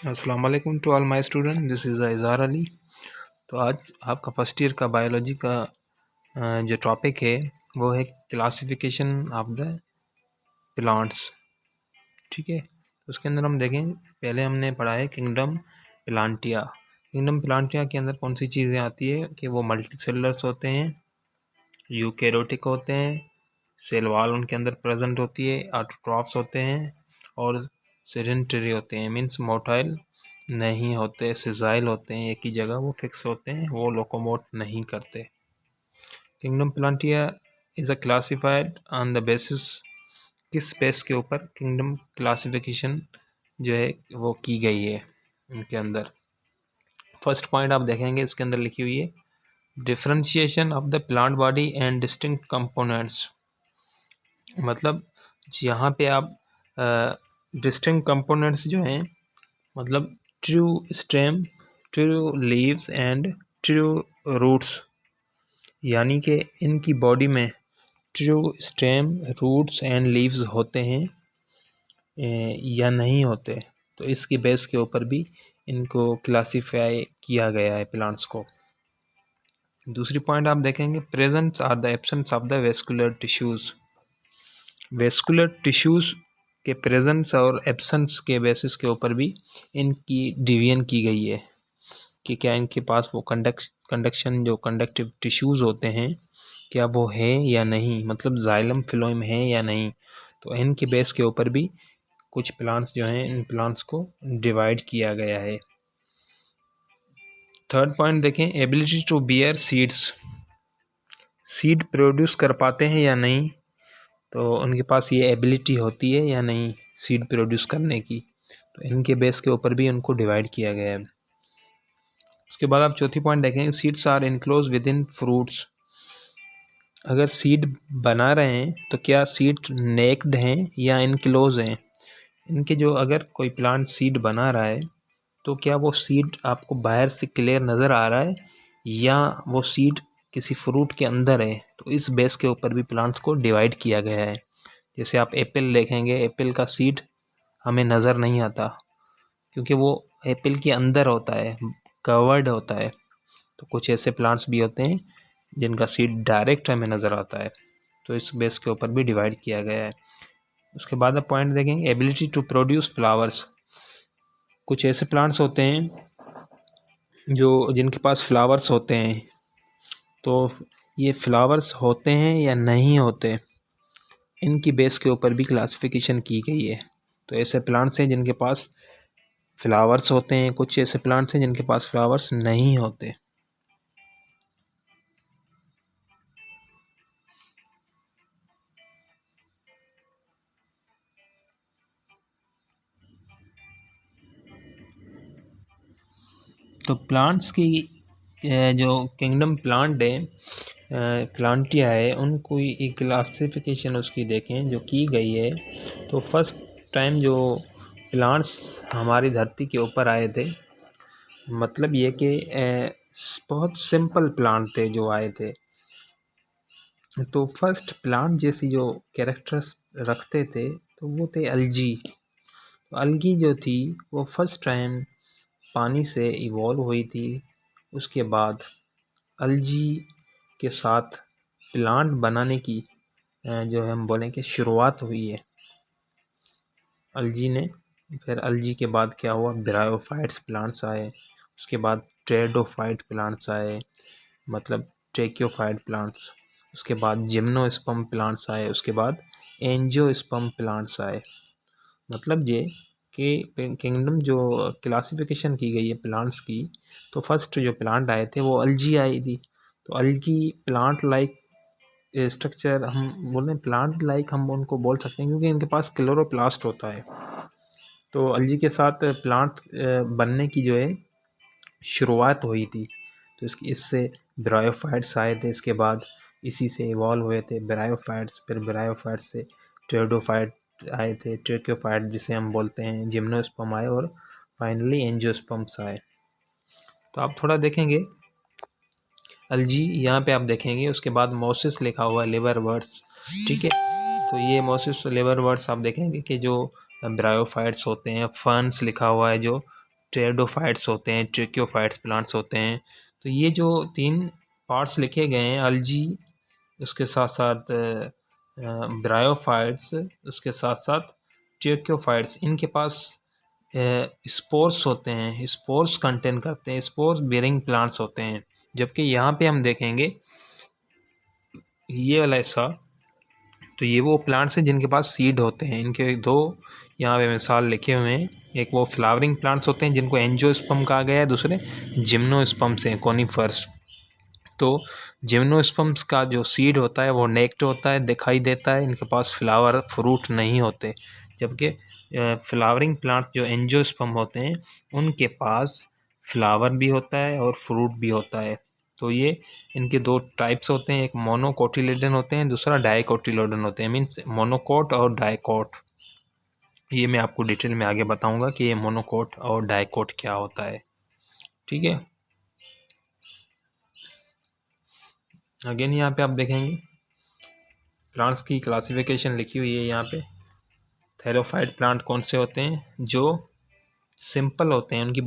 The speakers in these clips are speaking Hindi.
अस्सलाम वालेकुम to all my student, this is Izhar Ali. तो आज आपका फर्स्ट ईयर का बायोलॉजी का जो टॉपिक है वो है क्लासिफिकेशन ऑफ द प्लांट्स। ठीक है, तो उसके अंदर हम देखें, पहले हमने पढ़ा है किंगडम प्लांटिया। किंगडम प्लांटिया के अंदर कौन सी चीज़ें आती है कि वो मल्टीसेलुलर्स होते हैं, यूकेरोटिक होते हैं, सेल वॉल उनके अंदर प्रेजेंट होती है, ऑटोट्रॉफ्स होते हैं और सेडेंटरी होते हैं, मीन्स मोटाइल नहीं होते, सिजाइल होते हैं, एक ही जगह वो फिक्स होते हैं, वो लोकोमोट नहीं करते। Kingdom Plantae is a classified on the basis, किस बेस के ऊपर किंगडम क्लासिफिकेशन जो है वो की गई है उनके अंदर। फर्स्ट पॉइंट आप देखेंगे इसके अंदर लिखी हुई है differentiation of the plant body and distinct components. मतलब यहाँ पे आप डिस्टिंक्ट कंपोनेंट्स जो हैं, मतलब true stem, true leaves and true roots, यानी कि इनकी बॉडी में true stem, roots and leaves होते हैं या नहीं होते, तो इसकी बेस के ऊपर भी इनको क्लासीफाई किया गया है प्लांट्स को। दूसरी पॉइंट आप देखेंगे presence or the absence of the vascular tissues. Vascular tissues के प्रेजेंस और एब्सेंस के बेसिस के ऊपर भी इनकी डिवीजन की गई है कि क्या इनके पास वो कंडक्शन जो कंडक्टिव टिश्यूज़ होते हैं क्या वो है या नहीं, मतलब जाइलम फिलोइम है या नहीं। तो इनके बेस के ऊपर भी कुछ प्लांट्स जो हैं, इन प्लांट्स को डिवाइड किया गया है। थर्ड पॉइंट देखें, ability to bear seeds, seed produce कर पाते हैं या नहीं, तो उनके पास ये एबिलिटी होती है या नहीं सीड प्रोड्यूस करने की, तो इनके बेस के ऊपर भी उनको डिवाइड किया गया है। उसके बाद आप चौथी पॉइंट देखेंगे seeds are enclose within fruits. अगर सीड बना रहे हैं तो क्या सीड नेक्ड हैं या इनक्लोज हैं, इनके जो अगर कोई प्लांट सीड बना रहा है तो क्या वो सीड आपको बाहर से क्लियर नज़र आ रहा है या वो सीड किसी फ्रूट के अंदर है, तो इस बेस के ऊपर भी प्लांट्स को डिवाइड किया गया है। जैसे आप एप्पल देखेंगे, एप्पल का सीड हमें नज़र नहीं आता क्योंकि वो एप्पल के अंदर होता है, कवर्ड होता है। तो कुछ ऐसे प्लांट्स भी होते हैं जिनका सीड डायरेक्ट हमें नज़र आता है, तो इस बेस के ऊपर भी डिवाइड किया गया है। उसके बाद आप पॉइंट देखेंगे एबिलिटी टू प्रोड्यूस फ्लावर्स। कुछ ऐसे प्लांट्स होते हैं जो जिनके पास फ्लावर्स होते हैं, तो ये फ्लावर्स होते हैं या नहीं होते, इनकी बेस के ऊपर भी क्लासिफिकेशन की गई है। तो ऐसे प्लांट्स हैं जिनके पास फ्लावर्स होते हैं, कुछ ऐसे प्लांट्स हैं जिनके पास फ्लावर्स नहीं होते। तो प्लांट्स की जो किंगडम प्लांट है, प्लांटिया है, उनको एक क्लासिफिकेशन उसकी देखें जो की गई है। तो फर्स्ट टाइम जो प्लांट्स हमारी धरती के ऊपर आए थे, मतलब ये कि बहुत सिंपल प्लांट थे जो आए थे, तो फर्स्ट प्लांट जैसी जो कैरेक्टर्स रखते थे तो वो थे अलगी। तो अलगी जो थी वो फर्स्ट टाइम पानी से इवॉल्व हुई थी, उसके बाद अलगी के साथ प्लांट बनाने की जो है हम बोलें कि शुरुआत हुई है अलगी ने। फिर अलगी के बाद क्या हुआ, ब्रायोफाइट्स प्लांट्स आए, उसके बाद ट्रेडोफाइट प्लांट्स आए, मतलब ट्रेक्योफाइट प्लांट्स, उसके बाद जिम्नोस्पर्म प्लांट्स आए, उसके बाद एंजियोस्पर्म प्लांट्स आए। मतलब ये कि किंगडम जो क्लासिफिकेशन की गई है प्लांट्स की, तो फर्स्ट जो प्लांट आए थे वो अलगी आई थी। तो अलगी प्लांट लाइक स्ट्रक्चर हम बोल रहे हैं, प्लांट लाइक हम उनको बोल सकते हैं क्योंकि इनके पास क्लोरोप्लास्ट होता है। तो अलगी के साथ प्लांट बनने की जो है शुरुआत हुई थी, तो इससे ब्रायोफाइट्स आए थे, इसके बाद इसी से इवॉल्व हुए थे ब्रायोफाइट्स, फिर ब्रायोफाइट्स से ट्रेडोफाइट आए थे, ट्रेक्योफाइट जिसे हम बोलते हैं, जिम्नोस्पर्म आए और फाइनली एंजियोस्पर्म्स आए। तो आप थोड़ा देखेंगे अलजी यहाँ पे आप देखेंगे, उसके बाद मोसिस लिखा हुआ है लिवर वर्ड्स, ठीक है। तो ये मोसिस लिवर वर्ड्स आप देखेंगे कि जो ब्रायोफाइट्स होते हैं, फर्न्स लिखा हुआ है जो टेरिडोफाइट्स होते हैं, ट्रैकियोफाइट्स प्लांट्स होते हैं। तो ये जो 3 पार्ट्स लिखे गए हैं, अल्जी, उसके साथ साथ ब्रायोफाइट्स, उसके साथ साथ ट्रैकियोफाइट्स, इनके पास स्पोर्स होते हैं, स्पोर्स कंटेन करते हैं, स्पोर्स बेरिंग प्लांट्स होते हैं। जबकि यहाँ पे हम देखेंगे ये वाला हिस्सा, तो ये वो प्लांट्स हैं जिनके पास सीड होते हैं। इनके 2 यहाँ पे मिसाल लिखे हुए हैं। एक वो फ्लावरिंग प्लांट्स होते हैं जिनको एंजियोस्पर्म कहा गया है, दूसरे जिम्नोस्पर्म्स हैं, कोनिफर्स। तो जिम्नोस्पर्म्स का जो सीड होता है वो नेक्ट होता है, दिखाई देता है, इनके पास फ्लावर फ्रूट नहीं होते। जबकि फ्लावरिंग प्लांट्स जो एंजियोस्पर्म होते हैं उनके पास फ्लावर भी होता है और फ्रूट भी होता है। तो ये इनके 2 टाइप्स होते हैं, एक मोनोकोटिलेडन होते हैं, दूसरा डाइकोटिलेडन होते हैं। मीन्स मोनोकोट और डाइकोट। ये मैं आपको डिटेल में आगे बताऊंगा कि ये मोनोकोट और डाइकोट क्या होता है। ठीक है। अगेन यहाँ पे आप देखेंगे प्लांट्स की क्लासिफिकेशन लिखी हुई है यहाँ पे। थैलोफाइट प्लांट कौन से होते हैं? जो सिंपल होते हैं, उनकी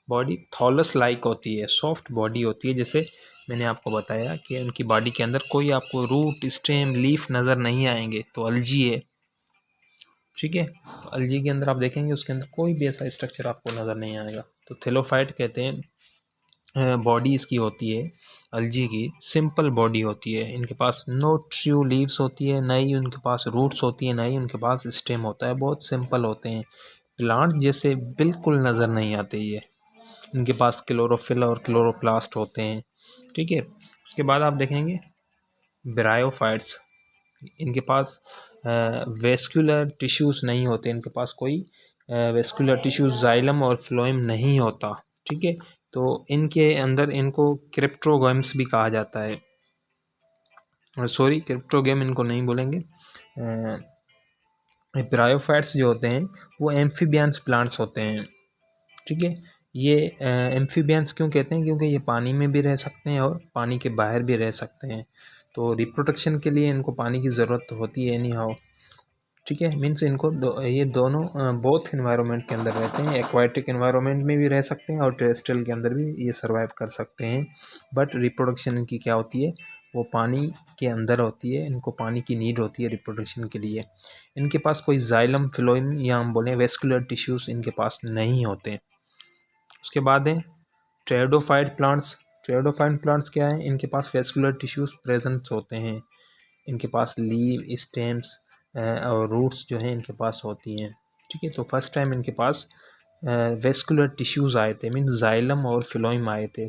बॉडी थॉलस लाइक होती है, सॉफ्ट बॉडी होती है। जैसे मैंने आपको बताया कि उनकी बॉडी के अंदर कोई आपको रूट, स्टेम, लीफ नज़र नहीं आएंगे, तो अलजी है। ठीक है। तो अलजी के अंदर आप देखेंगे उसके अंदर कोई भी ऐसा स्ट्रक्चर आपको नज़र नहीं आएगा। तो थैलोफाइट कहते हैं, बॉडी इसकी होती है अलजी की, सिंपल बॉडी होती है। इनके पास नो ट्रू लीव्स होती है, ना ही उनके पास रूट्स होती है, ना ही उनके पास स्टेम होता है। बहुत सिंपल होते हैं, प्लांट जैसे बिल्कुल नज़र नहीं आते ये। इनके पास क्लोरोफिल और क्लोरोप्लास्ट होते हैं। ठीक है। उसके बाद आप देखेंगे ब्रायोफाइट्स, इनके पास वेस्कुलर टिश्यूज़ नहीं होते, इनके पास कोई वेस्कुलर टिश्यूज़, जाइलम और फ्लोएम नहीं होता। ठीक है। तो इनके अंदर इनको क्रिप्टोगेम्स भी कहा जाता है। सॉरी, क्रिप्टोगेम इनको नहीं बोलेंगे। ब्रायोफाइट्स जो होते हैं वो एम्फीबियंस प्लांट्स होते हैं। ठीक है। ये एम्फीबियंस क्यों कहते हैं? क्योंकि ये पानी में भी रह सकते हैं और पानी के बाहर भी रह सकते हैं। तो रिप्रोडक्शन के लिए इनको पानी की ज़रूरत होती है एनी हाउ। ठीक है। मीन्स इनको ये दोनों बोथ इन्वायरमेंट के अंदर रहते हैं, एक्वाटिक इन्वायरमेंट में भी रह सकते हैं और टेरेस्ट्रियल के अंदर भी ये सर्वाइव कर सकते हैं। बट रिप्रोडक्शन इनकी क्या होती है? वो पानी के अंदर होती है, इनको पानी की नीड होती है रिप्रोडक्शन के लिए। इनके पास कोई जाइलम, फिलोइम या हम बोलें वेस्कुलर टिश्यूज़ इनके पास नहीं होते। उसके बाद है ट्रेडोफाइट प्लांट्स। ट्रेडोफाइट प्लांट्स क्या है? इनके पास वेस्कुलर टिश्यूज़ प्रेजेंट होते हैं, इनके पास लीव, स्टेम्स और रूट्स जो हैं इनके पास होती हैं। ठीक है। तो फर्स्ट टाइम इनके पास वेस्कुलर टिश्यूज़ आए थे, मीन्स जाइलम और फिलोइम आए थे।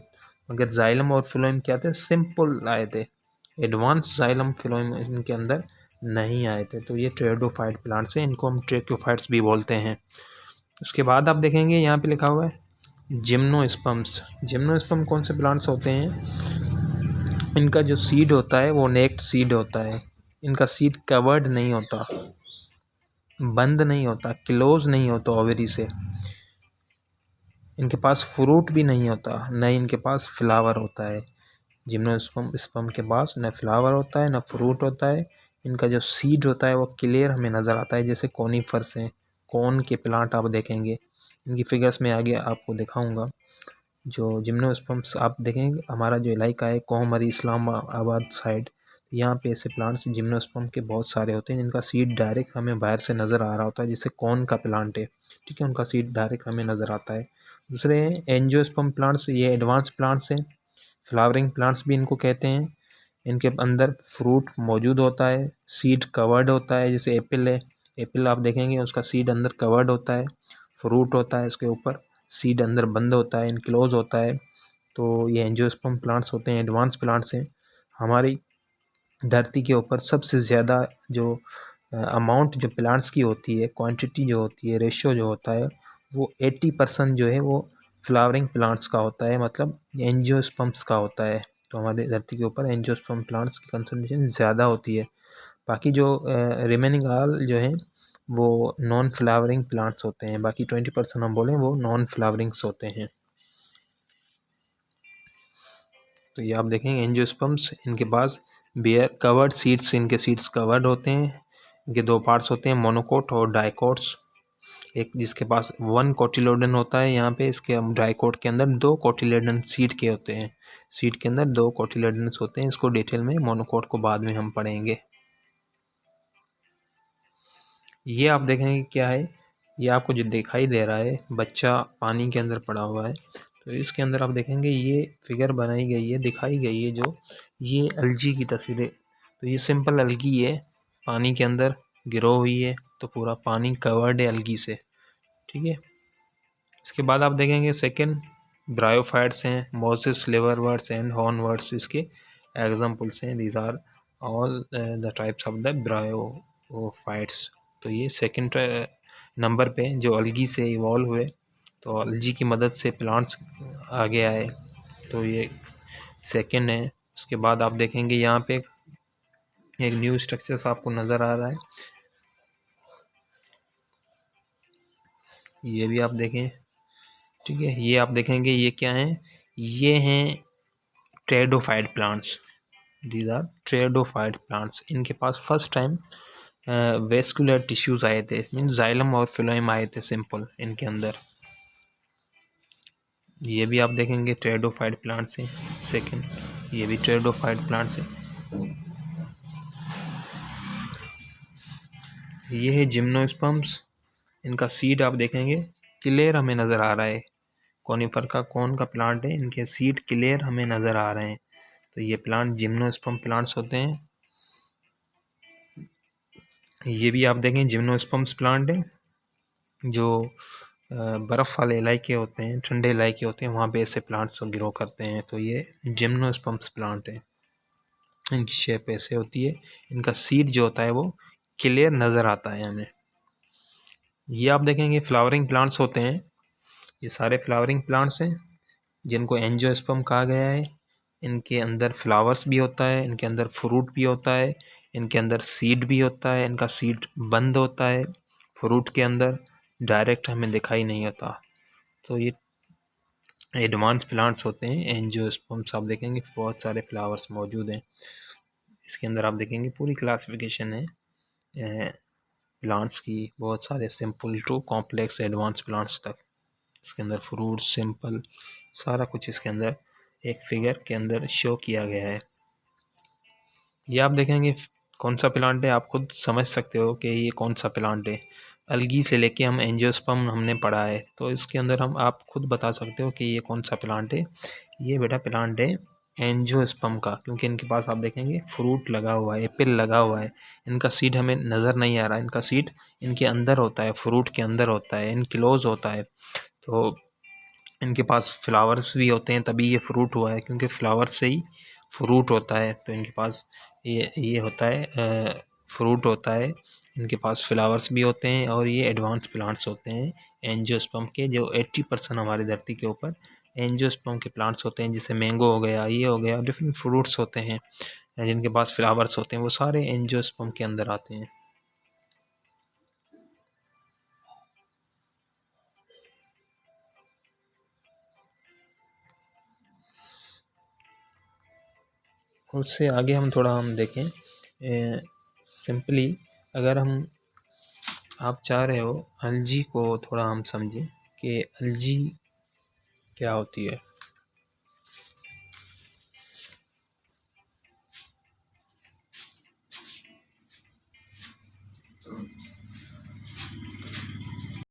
मगर जाइलम और फिलोइम क्या थे? सिंपल आए थे, एडवांस जाइलम फिलोइम इनके अंदर नहीं आए थे। तो ये ट्रेडोफाइट प्लांट्स हैं, इनको हम ट्रैकियोफाइट्स भी बोलते हैं। उसके बाद आप देखेंगे यहाँ पे लिखा हुआ है जिम्नोस्पर्म्स। जिम्नोस्पर्म कौन से प्लांट्स होते हैं? इनका जो सीड होता है वो नेक्ट सीड होता है। इनका सीड कवर्ड नहीं होता, बंद नहीं होता, क्लोज नहीं होता ओवरी से। इनके पास फ्रूट भी नहीं होता, न इनके पास फ्लावर होता है। जिम्नोस्पर्म के पास न फ्लावर होता है, न फ्रूट होता है। इनका जो सीड होता है वो क्लियर हमें नज़र आता है, जैसे कोनीफर्स हैं, कोन के प्लांट आप देखेंगे। इनकी फिगर्स में आगे आपको दिखाऊंगा। जो जिम्नोस्पर्म्स आप देखेंगे, हमारा जो इलाका है कोहमरी, इस्लामाबाद साइड, यहाँ पे ऐसे प्लांट्स जिम्नोस्पर्म के बहुत सारे होते हैं जिनका सीड डायरेक्ट हमें बाहर से नज़र आ रहा होता है, जैसे कॉर्न का प्लांट है। ठीक है। उनका सीड डायरेक्ट हमें नज़र आता है। दूसरे एंजियोस्पर्म प्लांट्स, ये एडवांस प्लांट्स हैं, फ्लावरिंग प्लांट्स भी इनको कहते हैं। इनके अंदर फ्रूट मौजूद होता है, सीड कवर्ड होता है, जैसे एप्पल है, एप्पल आप देखेंगे उसका सीड अंदर कवर्ड होता है, फ्रूट होता है इसके ऊपर, सीड अंदर बंद होता है, इनक्लोज होता है। तो ये एंजियोस्पर्म प्लांट्स होते हैं, एडवांस प्लांट्स हैं। हमारी धरती के ऊपर सबसे ज़्यादा जो अमाउंट जो प्लांट्स की होती है, क्वांटिटी जो होती है, रेशियो जो होता है, वो 80% जो है वो फ्लावरिंग प्लांट्स का होता है, मतलब एंजियोस्पर्म्स का होता है। तो हमारे धरती के ऊपर एंजियोस्पर्म प्लांट्स की कंसंट्रेशन ज़्यादा होती है। बाकी जो रिमेनिंग ऑल जो है वो नॉन फ्लावरिंग प्लांट्स होते हैं। बाकी 20% हम बोलें वो नॉन फ्लावरिंग्स होते हैं। तो ये आप देखेंगे एंजियोस्पर्म्स, इनके पास बेयर कवर्ड सीड्स, इनके सीड्स कवर्ड होते हैं। इनके 2 पार्ट्स होते हैं, मोनोकोट और डाइकोट्स। एक जिसके पास 1 कोटिलोडन होता है, यहाँ पे इसके डाइकोट के अंदर 2 कोटिलोडन सीड के होते हैं। सीड के अंदर 2 कोटिलोडन्स होते हैं। इसको डिटेल में मोनोकोट को बाद में हम पढ़ेंगे। ये आप देखेंगे क्या है, ये आपको जो दिखाई दे रहा है बच्चा पानी के अंदर पड़ा हुआ है, तो इसके अंदर आप देखेंगे ये फिगर बनाई गई है, दिखाई गई है जो ये अलगी की तस्वीर है। तो ये सिंपल अलगी है, पानी के अंदर गिरो हुई है, तो पूरा पानी कवर्ड है अलगी से। ठीक है। इसके बाद आप देखेंगे सेकेंड ब्रायोफाइट्स हैं, मोसेस लिवरवर्ट्स एंड हॉर्नवर्ट्स इसके एग्जाम्पल्स हैं। These are all the types of the bryophytes. तो ये सेकेंड नंबर पे जो अलगी से इवॉल्व हुए, तो अलगी की मदद से प्लांट्स आगे आए, तो ये सेकेंड है। उसके बाद आप देखेंगे यहाँ पे एक न्यू स्ट्रक्चर्स आपको नज़र आ रहा है, ये भी आप देखें। ठीक है, ये आप देखेंगे ये क्या है, ये हैं tracheophyte plants. These are tracheophyte plants. इनके पास फर्स्ट टाइम वेस्कुलर टिश्यूज आए थे, मीन जाइलम और फिलोइम आए थे सिंपल इनके अंदर। ये भी आप देखेंगे ट्रेडोफाइट प्लांट्स हैं। सेकेंड, ये भी ट्रेडोफाइट प्लांट्स हैं। ये है जिम्नोस्पर्म्स। इनका सीड आप देखेंगे क्लियर हमें नज़र आ रहा है, कॉनिफर का कौन का प्लांट है, इनके सीड क्लियर हमें नज़र आ रहे हैं। तो ये प्लांट जिम्नोस्पर्म प्लांट्स होते हैं। ये भी आप देखें जिम्नोस्पर्म्स प्लांट है, जो बर्फ़ वाले इलाके होते हैं, ठंडे इलाके होते हैं, वहाँ पे ऐसे प्लांट्स ग्रो करते हैं। तो ये जिम्नोस्पर्म्स प्लांट है, इनकी शेप ऐसे होती है, इनका सीड जो होता है वो क्लियर नज़र आता है हमें। ये आप देखेंगे फ्लावरिंग प्लांट्स होते हैं, ये सारे फ्लावरिंग प्लांट्स हैं जिनको एंजियोस्पर्म कहा गया है। इनके अंदर फ्लावर्स भी होता है, इनके अंदर फ्रूट भी होता है, इनके अंदर सीड भी होता है। इनका सीड बंद होता है फ्रूट के अंदर, डायरेक्ट हमें दिखाई नहीं होता। तो ये एडवांस प्लांट्स होते हैं एंजियोस्पर्म्स। आप देखेंगे बहुत सारे फ्लावर्स मौजूद हैं इसके अंदर। आप देखेंगे पूरी क्लासिफिकेशन है प्लांट्स की, बहुत सारे simple to complex advance plants तक। इसके अंदर फ्रूट सिंपल सारा कुछ इसके अंदर एक फिगर के अंदर शो किया गया है। ये आप देखेंगे कौन सा प्लांट है, आप खुद समझ सकते हो कि ये कौन सा प्लांट है। अलगी से लेके हम एंजियोस्पर्म हमने पढ़ा है, तो इसके अंदर हम आप खुद बता सकते हो कि ये कौन सा प्लांट है। ये बेटा प्लांट है एंजियोस्पर्म का, क्योंकि इनके पास आप देखेंगे फ्रूट लगा हुआ है, एप्पल लगा हुआ है। इनका सीड हमें नज़र नहीं आ रहा, इनका सीड इनके अंदर होता है, फ्रूट के अंदर होता है, इनक्लोज होता है। तो इनके पास फ्लावर्स भी होते हैं, तभी ये फ्रूट हुआ है, क्योंकि फ्लावर से ही फ्रूट होता है। तो इनके पास ये होता है फ्रूट होता है, इनके पास फ्लावर्स भी होते हैं, और ये एडवांस प्लांट्स होते हैं एंजियोस्पर्म के। जो 80% हमारी धरती के ऊपर एंजियोस्पर्म के प्लांट्स होते हैं, जैसे मैंगो हो गया, ये हो गया, डिफरेंट फ्रूट्स होते हैं जिनके पास फ्लावर्स होते हैं, वो सारे एंजियोस्पर्म के अंदर आते हैं। उससे आगे हम थोड़ा हम देखें सिंपली, अगर हम आप चाह रहे हो अलजी को थोड़ा हम समझें कि अलजी क्या होती है।